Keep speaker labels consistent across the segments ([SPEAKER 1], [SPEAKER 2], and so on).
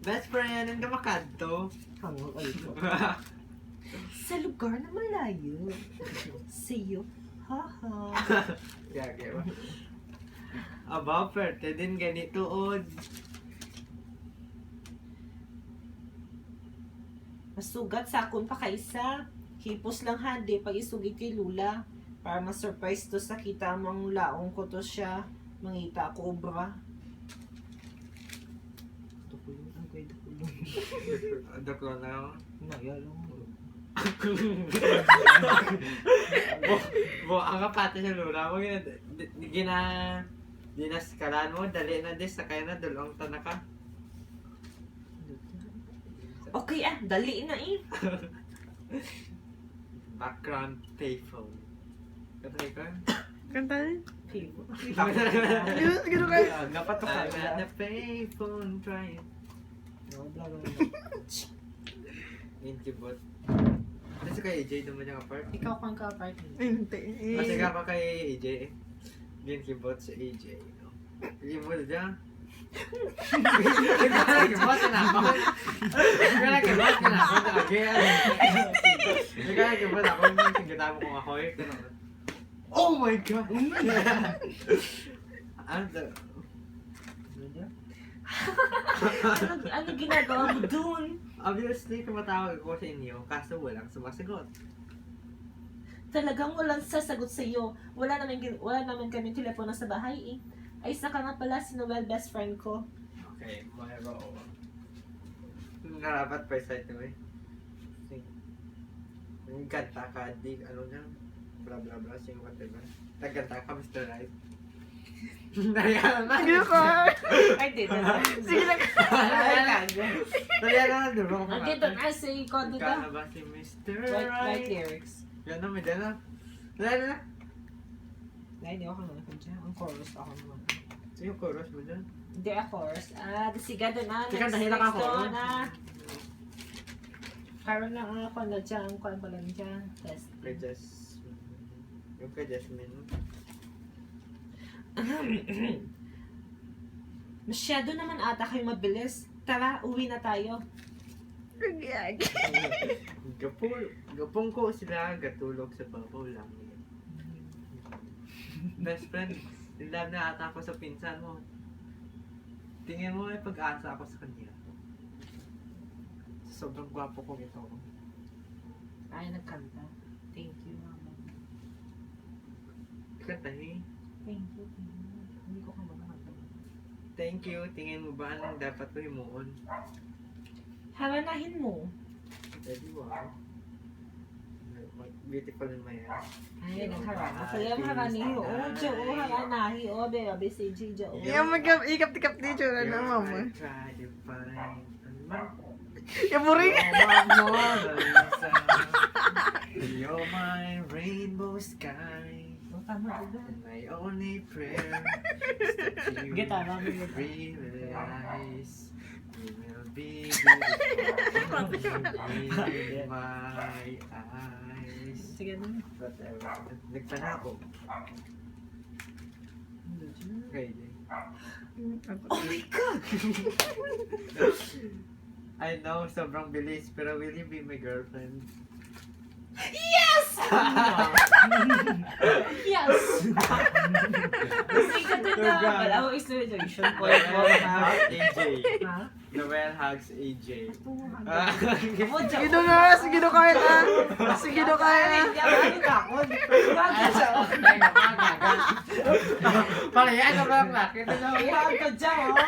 [SPEAKER 1] Best friend, ang kamakadto.
[SPEAKER 2] Hango kayo ko. Sa lugar na malayo. Sa'yo. Haha.
[SPEAKER 1] Gagay ba? Aba, perte din ganito, od.
[SPEAKER 2] Masugat sa akon pa kaisa. Hipos lang handi pag isugid kay Lula. Para ma-surprise to sa kita mong laong ko to siya. Mangita ako obra. Tukulong ang kay tukulong.
[SPEAKER 1] Daklo na ako.
[SPEAKER 2] Nayalo mo.
[SPEAKER 1] Ang kapate sa lura mo, dinaskalan mo, dali na dis, sakay na, dulong ta na ka.
[SPEAKER 2] Okay dali na eh.
[SPEAKER 1] Background payphone. Katay ka?
[SPEAKER 3] Kantahin.
[SPEAKER 2] Gino
[SPEAKER 3] kayo.
[SPEAKER 2] Napatukan
[SPEAKER 1] I'm at the payphone trying. Intibot. Kasi kay AJ naman yung apart.
[SPEAKER 2] Ikaw kang ka-partner.
[SPEAKER 3] Hindi.
[SPEAKER 1] Kasi ka pa kay AJ. Intibot sa AJ. Intibot dyan. Nagkakakibot na ako. Nagkakakibot na ako. Nagkakakibot ako. Nagkakita mo kung ako eh. Oh my God!
[SPEAKER 2] Ano ginagawa mo dun?
[SPEAKER 1] Obviously, tumatawag ako sa inyo, kaso walang sumasagot.
[SPEAKER 2] Talagang walang sasagot sa iyo. Wala naman kami telepono sa bahay eh. Ay saka nga pala si Noel, best friend ko.
[SPEAKER 1] Okay, mayroon. Narapat pa sa ito eh. Yung kanta ka, di, ano niya, bla bla bla, sing whatever. Nagkanta ka, Mr. Right? Nariyan na!
[SPEAKER 3] Sige ko.
[SPEAKER 2] Ay, dito na.
[SPEAKER 3] Sige na.
[SPEAKER 1] Nariyan na, durong
[SPEAKER 2] Ang dito na si Kondo
[SPEAKER 1] Kano
[SPEAKER 2] na.
[SPEAKER 1] ba si Mr.
[SPEAKER 2] Right
[SPEAKER 1] Right?
[SPEAKER 2] lyrics.
[SPEAKER 1] Yan na, may dala. Nariyan na!
[SPEAKER 2] Ay, hindi ako naman dyan. Ang chorus ako naman.
[SPEAKER 1] So yung chorus mo dyan?
[SPEAKER 2] Hindi ako chorus. Siga doon na.
[SPEAKER 1] Sige, dahil lang ako.
[SPEAKER 2] na. Karoon lang ako na dyan. Kuhan pa lang dyan. Test.
[SPEAKER 1] Kay Jasmine. Yung kay Jasmine.
[SPEAKER 2] Masyado naman ata kayo mabilis. Tara, uwi na tayo.
[SPEAKER 1] Gapong ko sila gatulog sa babaw lang. Best friend, in love na ata ako sa pinsan mo. Tingin mo may pag-asa ako sa kanya. Sobrang gwapo ko ito.
[SPEAKER 2] Ay, nagkanta. Thank you, mama.
[SPEAKER 1] Kantahin.
[SPEAKER 2] Thank you. Hindi ko kumakanta.
[SPEAKER 1] Thank you. Tingin mo ba anong dapat ko himuon?
[SPEAKER 2] Haranahin mo.
[SPEAKER 1] Pwede wow. Beautiful in my eyes.
[SPEAKER 2] Ay, nagharana. Kaya harani. Oo, Jo. Haranahi. O, bebe, si Jo.
[SPEAKER 3] Yung ikap-tikap dito na na mama.
[SPEAKER 1] I try to find
[SPEAKER 3] Yung buring.
[SPEAKER 1] You're my rainbow sky.
[SPEAKER 2] Oh, tama ba?
[SPEAKER 1] And my only prayer is that you
[SPEAKER 2] Gitara mo yun.
[SPEAKER 1] realize you will be beautiful in my eyes.
[SPEAKER 2] Sige na.
[SPEAKER 1] Whatever. Nagtana ako. Okay. Oh my God! I know, sobrang bilis, pero will you be my girlfriend?
[SPEAKER 2] Yes! Yes! Sige na. Wala ko explanation po.
[SPEAKER 1] Noel hugs AJ.
[SPEAKER 2] Ha?
[SPEAKER 1] Noel hugs AJ.
[SPEAKER 3] Sige do na. Sige do kaya na. Sige do kaya na.
[SPEAKER 2] Hindi ako takot.
[SPEAKER 1] Palayan na ba ang laki?
[SPEAKER 2] Ihag ka dyan, oh.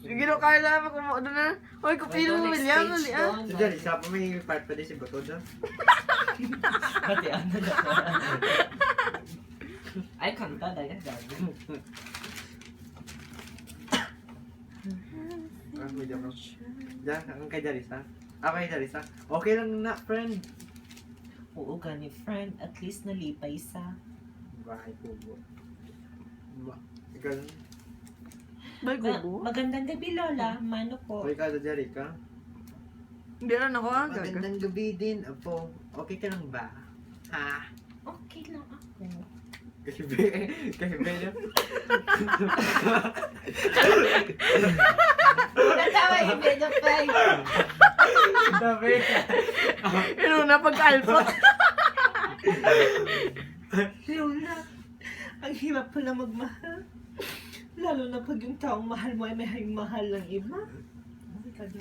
[SPEAKER 3] Sige do kaya na. Kumuha do na. Hoy, kupilo mo William.
[SPEAKER 1] Si Jari, sa pa may part pa din si Bato dyan.
[SPEAKER 2] Pati ano na. Ay, kanta dahil gabi.
[SPEAKER 1] May joke lang. Diyan, ang kay Jarisa. Kay Jarisa. Okay lang na, friend.
[SPEAKER 2] Oo, gani friend. At least nalipay sa...
[SPEAKER 1] Bahay kubo. Ikaw,
[SPEAKER 3] May gubo.
[SPEAKER 2] Magandang gabi, Lola. Mano po.
[SPEAKER 1] okay ka sa Jari ka?
[SPEAKER 3] Hindi na ako gaga.
[SPEAKER 1] Magandang gabi din, Apo. Okay ka lang ba?
[SPEAKER 3] Ha?
[SPEAKER 2] Okay lang ako.
[SPEAKER 1] Kasi Bella.
[SPEAKER 2] Natawa yung Bella Pie.
[SPEAKER 1] Sabi ka.
[SPEAKER 3] Inuna pagka-alpot.
[SPEAKER 2] Lola, ang hirap pala magmahal. Lalo na pag yung taong mahal mo ay may mahal ng iba. Oh my God.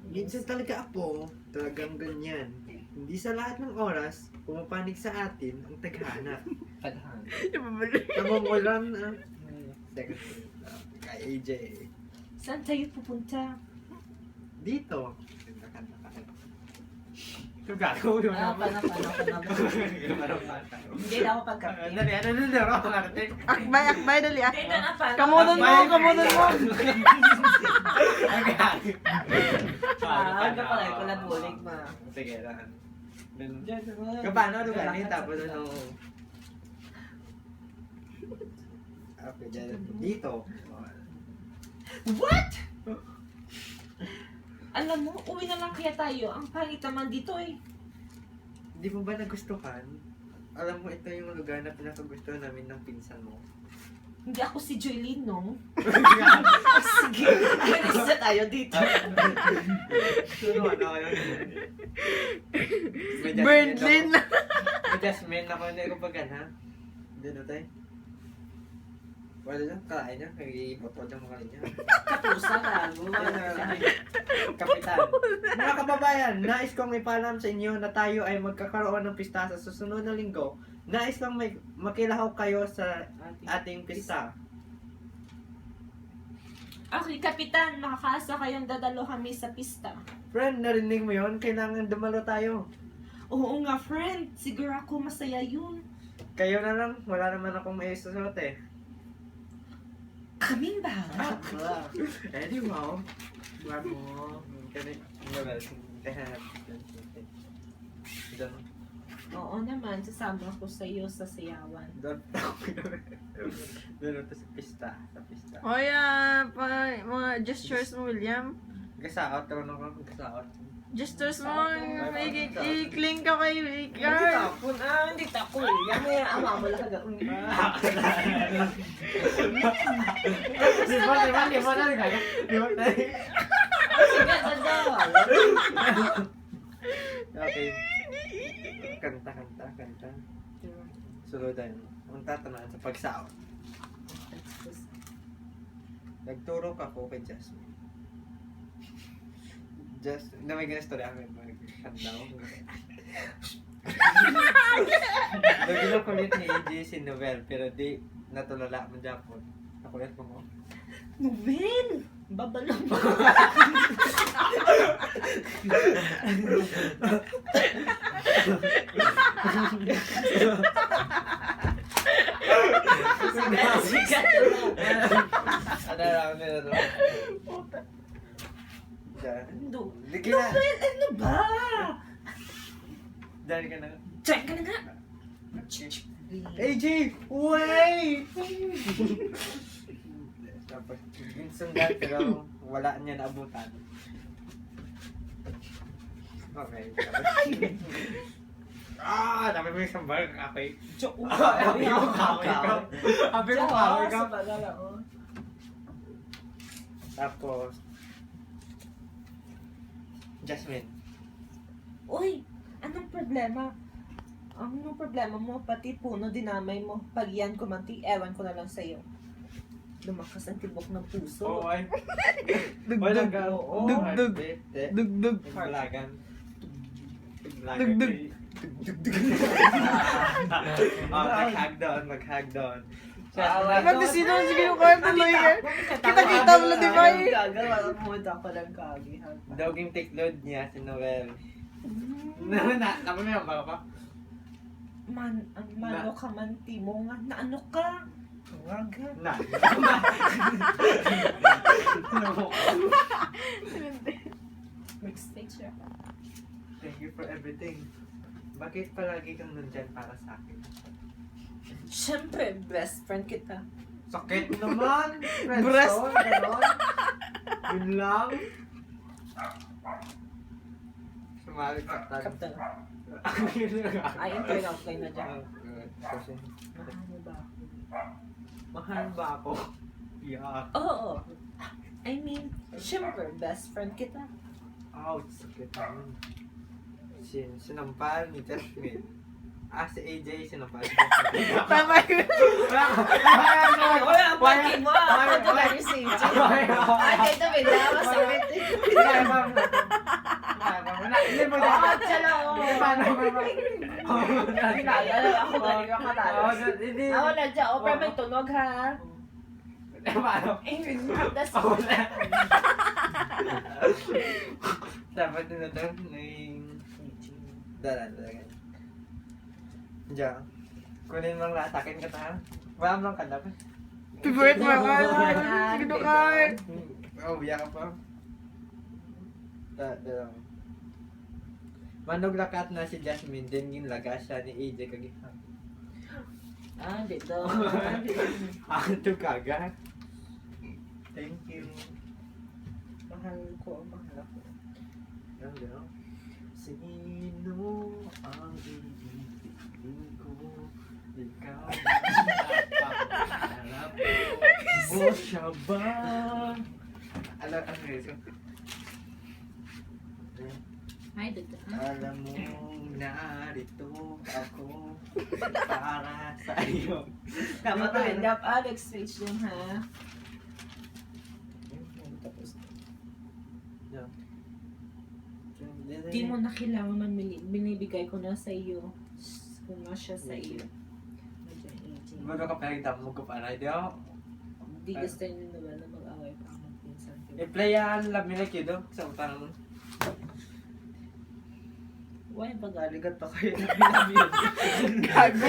[SPEAKER 1] Minsan talaga apo, talagang ganyan. Hindi sa lahat ng oras, pumapanig sa atin ang taghanap.
[SPEAKER 2] Tadhana.
[SPEAKER 1] Namangulan ang second kay AJ.
[SPEAKER 2] Saan tayo pupunta?
[SPEAKER 1] Dito. Ito gago yun naman.
[SPEAKER 2] Hindi na ako pagkapit.
[SPEAKER 3] Akbay, dali ah.
[SPEAKER 2] Dito na pa.
[SPEAKER 3] Kamudon mo.
[SPEAKER 2] Ano pala ko na bulig ma.
[SPEAKER 1] Sige, lang. Kapano ito galing tapos ano? Okay, dito.
[SPEAKER 2] What? Alam mo, uwi na lang kaya tayo. Ang pangit naman dito eh.
[SPEAKER 1] Hindi mo ba nagustuhan? Alam mo, ito yung lugar na pinakagusto namin ng pinsan mo.
[SPEAKER 2] Hindi ako si Joylene, no? Sige, alis na tayo dito.
[SPEAKER 1] Ano yun?
[SPEAKER 3] Birdlin.
[SPEAKER 1] May Jasmine ako, hindi ko pagana. Hindi na tayo. Wala dyan, kalain niya. Nag-iipot-pot yung mga niya.
[SPEAKER 2] Kapusa gago.
[SPEAKER 1] Kapitan. Mga kababayan, nais kong ipaalam sa inyo na tayo ay magkakaroon ng pista sa susunod na linggo. Nais lang makilahaw kayo sa ating pista.
[SPEAKER 2] Okay, Kapitan, makakaasa kayong dadalo kami sa pista.
[SPEAKER 1] Friend, narinig mo yun? Kailangan dumalo tayo.
[SPEAKER 2] Oo nga, friend. Siguro ako masaya yun.
[SPEAKER 1] Kayo na lang, wala naman akong may susunod eh.
[SPEAKER 2] Kaming bahala.
[SPEAKER 1] Eddie, wow. Wow.
[SPEAKER 2] Oo naman, sasama ko sa iyo sa sayawan.
[SPEAKER 1] Doon to sa pista. Sa pista.
[SPEAKER 3] O mga gestures mo, William.
[SPEAKER 1] Gasaot, karoon ako gasaot.
[SPEAKER 3] Gestures mo, i-cling ka kay
[SPEAKER 1] Hindi
[SPEAKER 3] Carl.
[SPEAKER 1] tapon.
[SPEAKER 2] Hindi tako eh. Yan may ama mo lang ka.
[SPEAKER 1] Di ba na rin kayo? Di ba na rin?
[SPEAKER 2] Sige, dadalo.
[SPEAKER 1] Okay. Kanta. Suludan. Ang tatanaan sa pagsaot. Nagturo ka po kay Jasmine. Na may ganang story ako magkanda ako. Naginukulit ni AJ si Novel pero di natulala mo Japon. Nakulit mo.
[SPEAKER 2] Numen! Babalong mo. Sige.
[SPEAKER 1] Ano?
[SPEAKER 2] Numen, ano ba?
[SPEAKER 1] Dahil ka na.
[SPEAKER 2] Check ka na nga.
[SPEAKER 1] AJ! Wait! Tapos, minsan pero wala niya naabutan. Okay. Dami mo isang bar. Okay.
[SPEAKER 2] Joke.
[SPEAKER 1] Abi mo kaway ka. Abi mo kaway ka. Tapos, Jasmine.
[SPEAKER 2] Uy, anong problema? Anong problema mo? Pati puno dinamay mo. Pag yan kumanti, ewan ko na lang sa'yo. Lumakas ang tibok ng puso.
[SPEAKER 1] ay.
[SPEAKER 3] Dugdug.
[SPEAKER 1] Oo.
[SPEAKER 3] Dugdug. Dugdug.
[SPEAKER 1] Paglagan.
[SPEAKER 3] Dugdug.
[SPEAKER 1] Mag-hag doon.
[SPEAKER 3] Ba't sino sige yung kaya tuloy eh? Kita-kita mo lang, di ba eh?
[SPEAKER 2] Gagawa mo ako ng kagi.
[SPEAKER 1] Doging tiklod niya si Noel. Naman mo yung baka?
[SPEAKER 2] Mano ka man, timo nga. Na ano ka? Waga.
[SPEAKER 1] Na.
[SPEAKER 2] Mixed siya.
[SPEAKER 1] Thank you for everything. Bakit palagi kang nandyan para sa akin?
[SPEAKER 2] Siyempre, best friend kita.
[SPEAKER 1] Sakit naman!
[SPEAKER 3] Breast.
[SPEAKER 1] Ganon. Yun lang. Sumali ka.
[SPEAKER 2] Kaptan. Ay, interlock kayo na dyan.
[SPEAKER 1] Kasi,
[SPEAKER 2] Mahal ba ako?
[SPEAKER 1] mahal ba ako? Yeah.
[SPEAKER 2] Oo. I mean, syempre, best friend kita.
[SPEAKER 1] Ouch, sakit naman. Sinampal ni Jasmine. Si AJ sinampal.
[SPEAKER 3] Tama yun.
[SPEAKER 2] Wala ang pati mo. Ako na rin si AJ. Ay, ito, bida. Masakit.
[SPEAKER 1] Hindi mo na.
[SPEAKER 2] Tsala, oo.
[SPEAKER 1] Paano ba?
[SPEAKER 2] Hinaya, ako na rin ang katalas.
[SPEAKER 1] Hindi.
[SPEAKER 2] Ako na dyan. O, pero may tunog, ha?
[SPEAKER 1] Paano?
[SPEAKER 2] That's
[SPEAKER 1] Dapat na ito ng dala. Diyan. Kunin mo lang atakin ka ta. Wala mo lang ka dapat.
[SPEAKER 3] Favorite mo ka. Sige do kahit.
[SPEAKER 1] Oh, biya ka pa. Dala. Manog lakat na si Jasmine, din yung lagas siya ni AJ kagihan.
[SPEAKER 2] dito.
[SPEAKER 1] Ito kaga. Thank you.
[SPEAKER 2] Mahal ako.
[SPEAKER 1] Ganda. Sino ang ibibigin ko? Ikaw ang napapangarap ko. O siya ba? Alam ko.
[SPEAKER 2] Ay, dito.
[SPEAKER 1] Alam mo, narito ako para sa iyo.
[SPEAKER 2] Dapat to end up Alex stage din, ha?
[SPEAKER 1] Tapos.
[SPEAKER 2] Di mo na kailangan man binibigay ko na sa iyo. Kung na siya sa iyo.
[SPEAKER 1] Bago ka pa mo ko para ito.
[SPEAKER 2] Di gusto niyo na ba na mag-away pa ang pinsan ko?
[SPEAKER 1] I-playan lang nila kido sa utang mo.
[SPEAKER 2] Why pag-aligat pa kayo na
[SPEAKER 3] Gago.